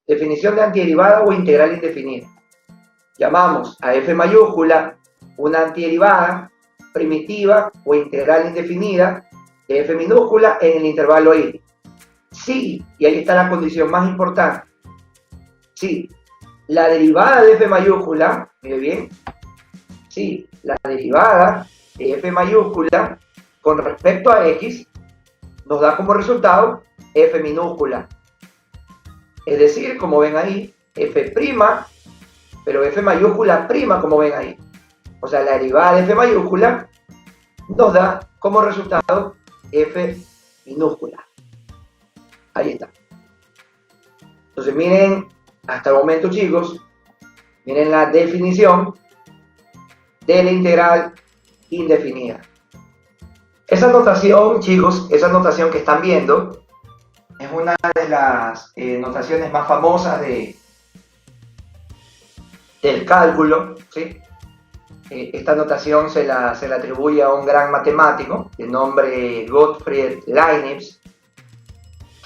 Definición de antiderivada o integral indefinida. Llamamos a f mayúscula una antiderivada primitiva o integral indefinida de f minúscula en el intervalo y. Sí, y ahí está la condición más importante. Sí, la derivada de f mayúscula, mire bien, sí, la derivada de f mayúscula con respecto a x nos da como resultado f minúscula. Es decir, como ven ahí, f', pero f mayúscula prima, como ven ahí. O sea, la derivada de f mayúscula nos da como resultado f minúscula. Ahí está. Entonces miren, hasta el momento, chicos, miren la definición de la integral indefinida. Esa notación, chicos, esa notación que están viendo es una de las notaciones más famosas del cálculo, ¿sí? Esta notación se la atribuye a un gran matemático de nombre Gottfried Leibniz,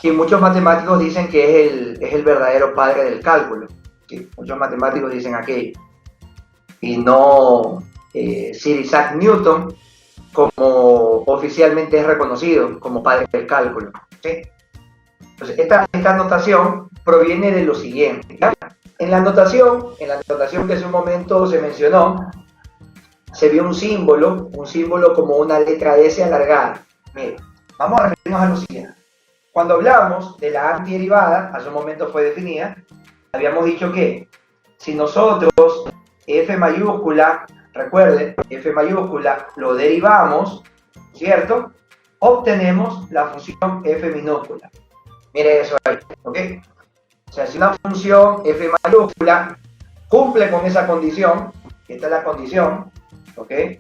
que muchos matemáticos dicen que es el verdadero padre del cálculo. ¿Sí? Muchos matemáticos dicen aquello. Y no Sir Isaac Newton, como oficialmente es reconocido como padre del cálculo. ¿Sí? Entonces, esta notación proviene de lo siguiente. ¿Ya? En la notación que hace un momento se mencionó, se vio un símbolo como una letra S alargada. Miren, vamos a referirnos a lo siguiente. Cuando hablamos de la antiderivada, hace un momento fue definida, habíamos dicho que si nosotros f mayúscula, recuerden, f mayúscula lo derivamos, ¿cierto? Obtenemos la función f minúscula. Mire eso ahí, ¿ok? O sea, si una función f mayúscula cumple con esa condición, esta es la condición, ¿ok? Esa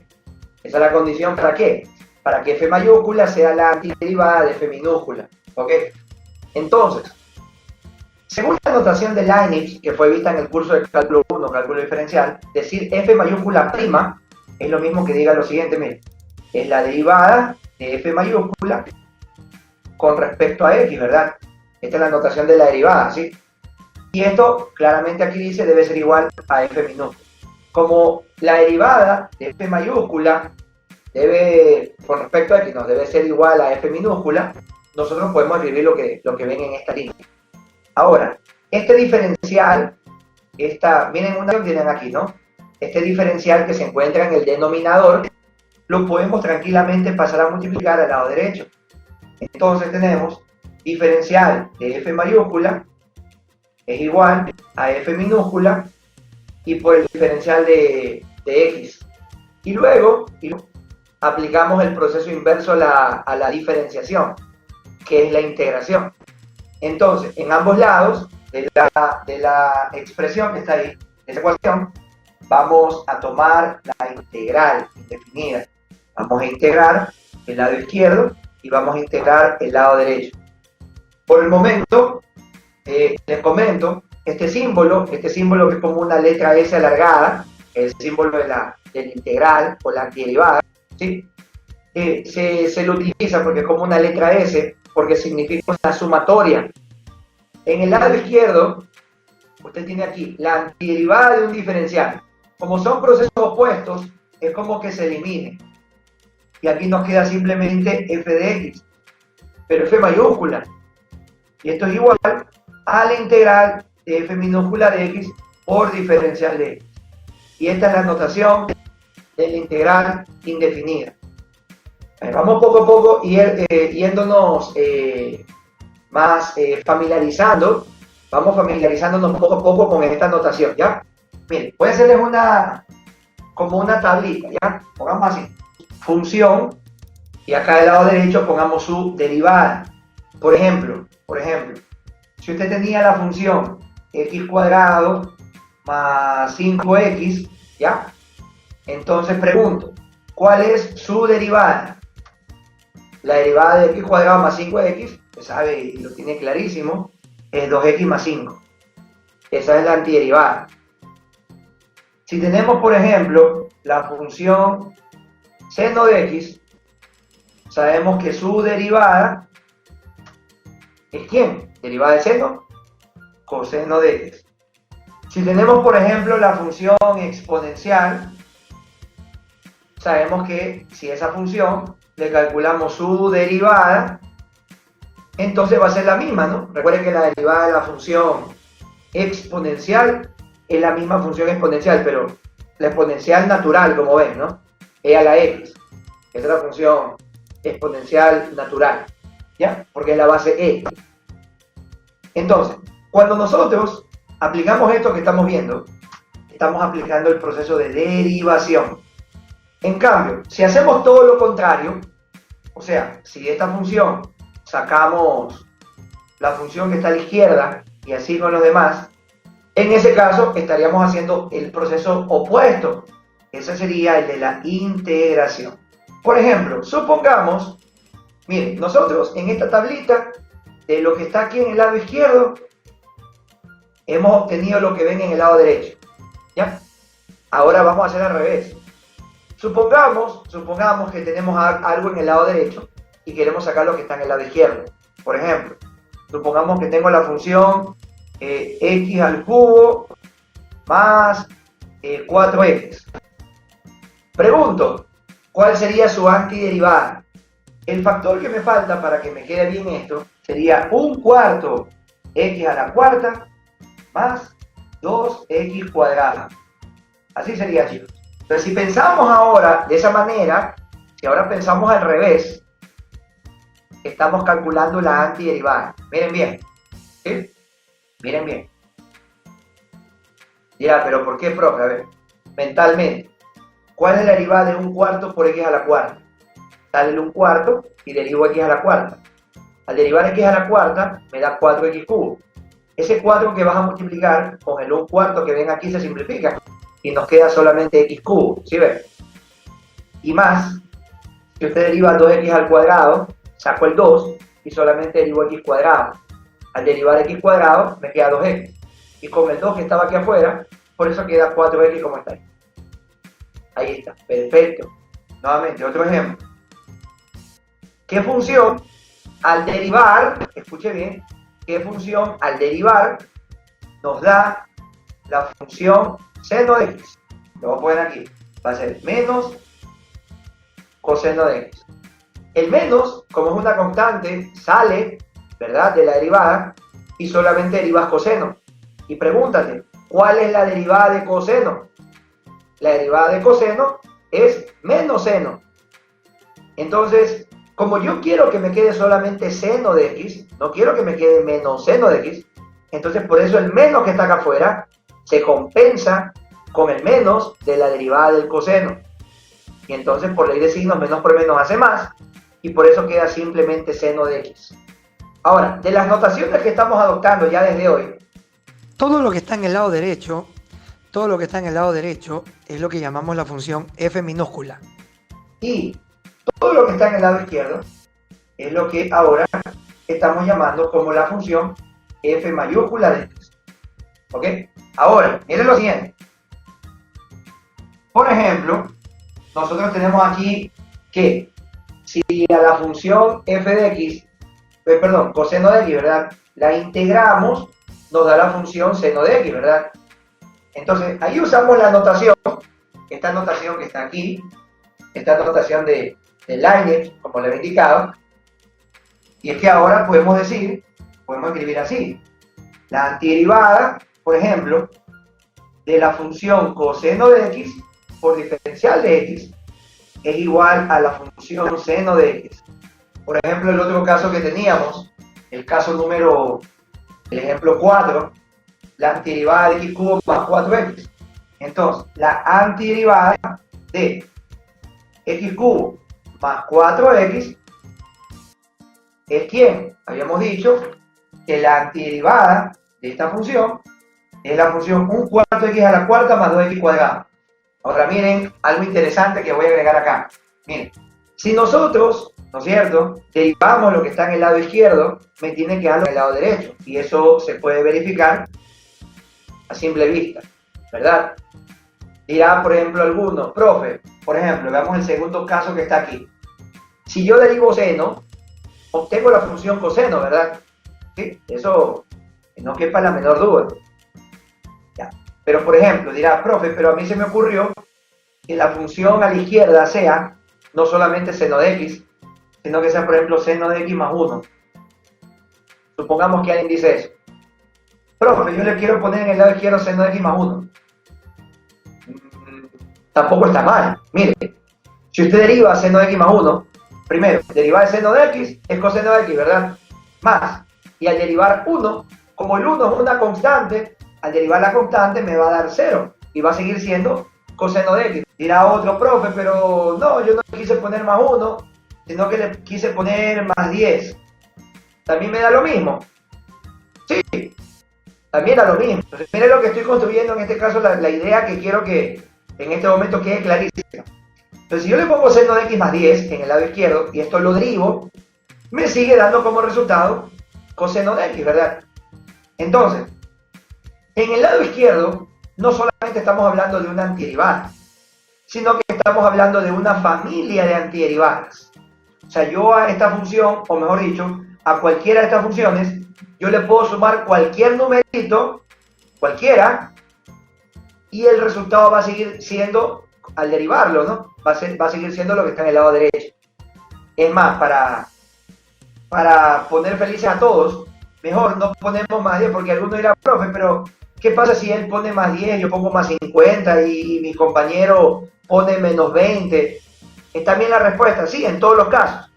es la condición, ¿para qué? Para que f mayúscula sea la antiderivada de f minúscula, ¿ok? Entonces, según la notación de Leibniz, que fue vista en el curso de cálculo 1, cálculo diferencial, decir f mayúscula prima es lo mismo que diga lo siguiente, miren, es la derivada de f mayúscula con respecto a x, ¿verdad? Esta es la notación de la derivada, ¿sí? Y esto, claramente aquí dice, debe ser igual a f minúscula. Como la derivada de f mayúscula debe, con respecto a x, nos debe ser igual a f minúscula, nosotros podemos escribir lo que ven en esta línea. Ahora, este diferencial, miren una que tienen aquí, ¿no? Este diferencial que se encuentra en el denominador, lo podemos tranquilamente pasar a multiplicar al lado derecho. Entonces tenemos diferencial de f mayúscula es igual a f minúscula y por el diferencial de x. Y luego aplicamos el proceso inverso a la diferenciación, que es la integración. Entonces, en ambos lados de la expresión que está ahí, esa ecuación, vamos a tomar la integral indefinida. Vamos a integrar el lado izquierdo y vamos a integrar el lado derecho. Por el momento, les comento, este símbolo que es como una letra S alargada, el símbolo de la integral o la antiderivada, ¿sí? Se lo utiliza porque es como una letra S, porque significa una sumatoria. En el lado izquierdo, usted tiene aquí la antiderivada de un diferencial. Como son procesos opuestos, es como que se elimine. Y aquí nos queda simplemente f de x, pero f mayúscula. Y esto es igual a la integral de f minúscula de x por diferencial de x. Y esta es la notación de la integral indefinida. Vamos poco a poco yéndonos más familiarizando. Vamos familiarizándonos poco a poco con esta notación, ¿ya? Miren, voy a hacerles como una tablita, ¿ya? Pongamos así, función, y acá del lado derecho pongamos su derivada. Por ejemplo, si usted tenía la función x cuadrado más 5x, ¿ya? Entonces pregunto, ¿cuál es su derivada? La derivada de x cuadrado más 5x, que sabe y lo tiene clarísimo, es 2x más 5. Esa es la antiderivada. Si tenemos, por ejemplo, la función seno de x, sabemos que su derivada es ¿quién? Derivada de seno, coseno de x. Si tenemos, por ejemplo, la función exponencial, sabemos que si esa función le calculamos su derivada, entonces va a ser la misma, ¿no? Recuerden que la derivada de la función exponencial es la misma función exponencial, pero la exponencial natural, como ven, ¿no? E a la x, que es la función exponencial natural, ¿ya? Porque es la base e. Entonces, cuando nosotros aplicamos esto que estamos viendo, estamos aplicando el proceso de derivación. En cambio, si hacemos todo lo contrario, o sea, si de esta función sacamos la función que está a la izquierda y así con los demás, en ese caso estaríamos haciendo el proceso opuesto. Ese sería el de la integración. Por ejemplo, supongamos, miren, nosotros en esta tablita de lo que está aquí en el lado izquierdo, hemos obtenido lo que ven en el lado derecho, ¿ya? Ahora vamos a hacer al revés. Supongamos que tenemos algo en el lado derecho y queremos sacar lo que está en el lado izquierdo. Por ejemplo, supongamos que tengo la función x al cubo más 4x. Pregunto, ¿cuál sería su antiderivada? El factor que me falta para que me quede bien esto sería 1/4 x a la cuarta más 2x cuadrada. Así sería, chicos. Pero si pensamos ahora de esa manera, si ahora pensamos al revés, estamos calculando la antiderivada. Miren bien, ¿sí? Miren bien. Dirá, pero ¿por qué, profe? A ver, mentalmente, ¿cuál es la derivada de 1/4 por x a la cuarta? Sale el 1/4 y derivo x a la cuarta. Al derivar x a la cuarta, me da 4x cubo. Ese 4 que vas a multiplicar con el 1/4 que ven aquí se simplifica y nos queda solamente x cubo, ¿sí ven? Y más, si usted deriva 2x al cuadrado, saco el 2 y solamente derivo x cuadrado. Al derivar x cuadrado me queda 2x. Y con el 2 que estaba aquí afuera, por eso queda 4x como está ahí. Ahí está, perfecto. Nuevamente, otro ejemplo. ¿Qué función al derivar, escuche bien, qué función al derivar nos da la función seno de x? Lo voy a poner aquí. Va a ser menos coseno de x. El menos, como es una constante, sale, ¿verdad?, de la derivada y solamente derivas coseno. Y pregúntate, ¿cuál es la derivada de coseno? La derivada de coseno es menos seno. Entonces, como yo quiero que me quede solamente seno de x, no quiero que me quede menos seno de x, entonces por eso el menos que está acá afuera se compensa con el menos de la derivada del coseno. Y entonces por ley de signos, menos por menos hace más, y por eso queda simplemente seno de x. Ahora, de las notaciones que estamos adoptando ya desde hoy, todo lo que está en el lado derecho, es lo que llamamos la función f minúscula. Y todo lo que está en el lado izquierdo es lo que ahora estamos llamando como la función f mayúscula de x. ¿Ok? Ahora, miren lo siguiente. Por ejemplo, nosotros tenemos aquí que si a la función f de x, coseno de x, ¿verdad?, la integramos, nos da la función seno de x, ¿verdad? Entonces, ahí usamos la notación, esta notación que está aquí, esta notación de Leibniz, como le he indicado, y es que ahora podemos escribir así: la antiderivada, por ejemplo, de la función coseno de x por diferencial de x es igual a la función seno de x. Por ejemplo, el otro caso que teníamos, el ejemplo 4, la antiderivada de x cubo más 4x. Entonces, la antiderivada de x cubo más 4x es ¿quién? Habíamos dicho que la antiderivada de esta función es la función 1/4 x a la cuarta más 2x cuadrado. Ahora miren algo interesante que voy a agregar acá. Miren, si nosotros, ¿no es cierto?, derivamos lo que está en el lado izquierdo, me tiene que dar en el lado derecho. Y eso se puede verificar a simple vista, ¿verdad? Dirá, por ejemplo, alguno, profe, por ejemplo, veamos el segundo caso que está aquí. Si yo derivo seno, obtengo la función coseno, ¿verdad? ¿Sí? Eso no quepa la menor duda. Ya. Pero por ejemplo, dirá, profe, pero a mí se me ocurrió que la función a la izquierda sea no solamente seno de x, sino que sea, por ejemplo, seno de x más 1. Supongamos que alguien dice eso. Profe, yo le quiero poner en el lado izquierdo seno de x más 1. Tampoco está mal. Mire, si usted deriva seno de x más 1, primero, derivar el seno de x es coseno de x, ¿verdad? Más. Y al derivar 1, como el 1 es una constante, al derivar la constante me va a dar 0 y va a seguir siendo coseno de x. Dirá otro, profe, pero no, yo no le quise poner más 1, sino que le quise poner más 10. ¿También me da lo mismo? Sí, también da lo mismo. Entonces, mire lo que estoy construyendo en este caso, la idea que quiero que en este momento quede clarísima. Entonces, si yo le pongo seno de x más 10 en el lado izquierdo y esto lo derivo, me sigue dando como resultado coseno de x, ¿verdad? Entonces, en el lado izquierdo no solamente estamos hablando de una antiderivada, sino que estamos hablando de una familia de antiderivadas. O sea, yo a esta función, o mejor dicho, a cualquiera de estas funciones, yo le puedo sumar cualquier numerito, cualquiera, y el resultado va a seguir siendo, al derivarlo, ¿no? Va a seguir siendo lo que está en el lado derecho. Es más, para poner felices a todos, mejor no ponemos más 10, porque alguno dirá, profe, pero ¿qué pasa si él pone más 10, yo pongo más 50 y mi compañero pone menos 20? ¿Está bien la respuesta? Sí, en todos los casos.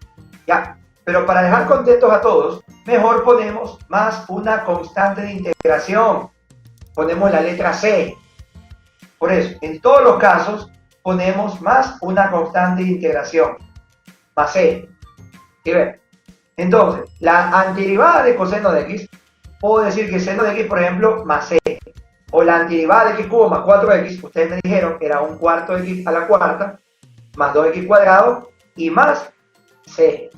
Ya, pero para dejar contentos a todos, mejor ponemos más una constante de integración. Ponemos la letra C. Por eso, en todos los casos, ponemos más una constante de integración. Más C. ¿Sí ven? Entonces, la antiderivada de coseno de x, puedo decir que seno de x, por ejemplo, más C. O la antiderivada de x cubo más 4x, ustedes me dijeron que era un cuarto de x a la cuarta, más 2x cuadrado, y más C.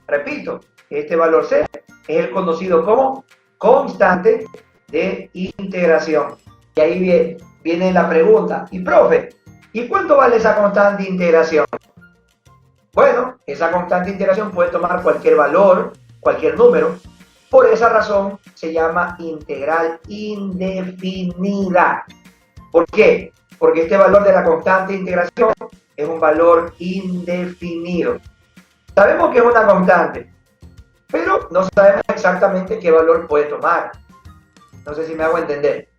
Repito, este valor C es el conocido como constante de integración. Y ahí viene la pregunta, y profe, ¿y cuánto vale esa constante de integración? Bueno, esa constante de integración puede tomar cualquier valor, cualquier número. Por esa razón se llama integral indefinida. ¿Por qué? Porque este valor de la constante de integración es un valor indefinido. Sabemos que es una constante, pero no sabemos exactamente qué valor puede tomar. No sé si me hago entender.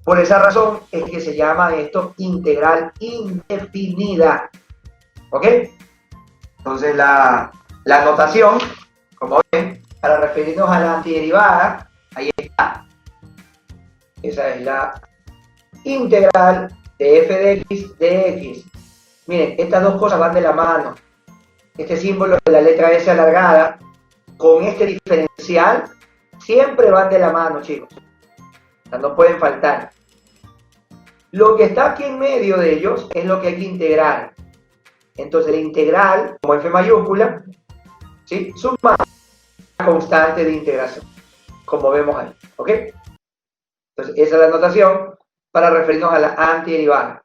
Por esa razón es que se llama esto integral indefinida. ¿Ok? Entonces la notación, como ven, para referirnos a la antiderivada, ahí está. Esa es la integral de f de x de x. Miren, estas dos cosas van de la mano. Este símbolo de la letra S alargada con este diferencial siempre van de la mano, chicos. O sea, no pueden faltar. Lo que está aquí en medio de ellos es lo que hay que integrar. Entonces la integral, como f mayúscula, ¿sí?, suma la constante de integración, como vemos ahí. ¿Ok? Entonces esa es la notación para referirnos a la antiderivada.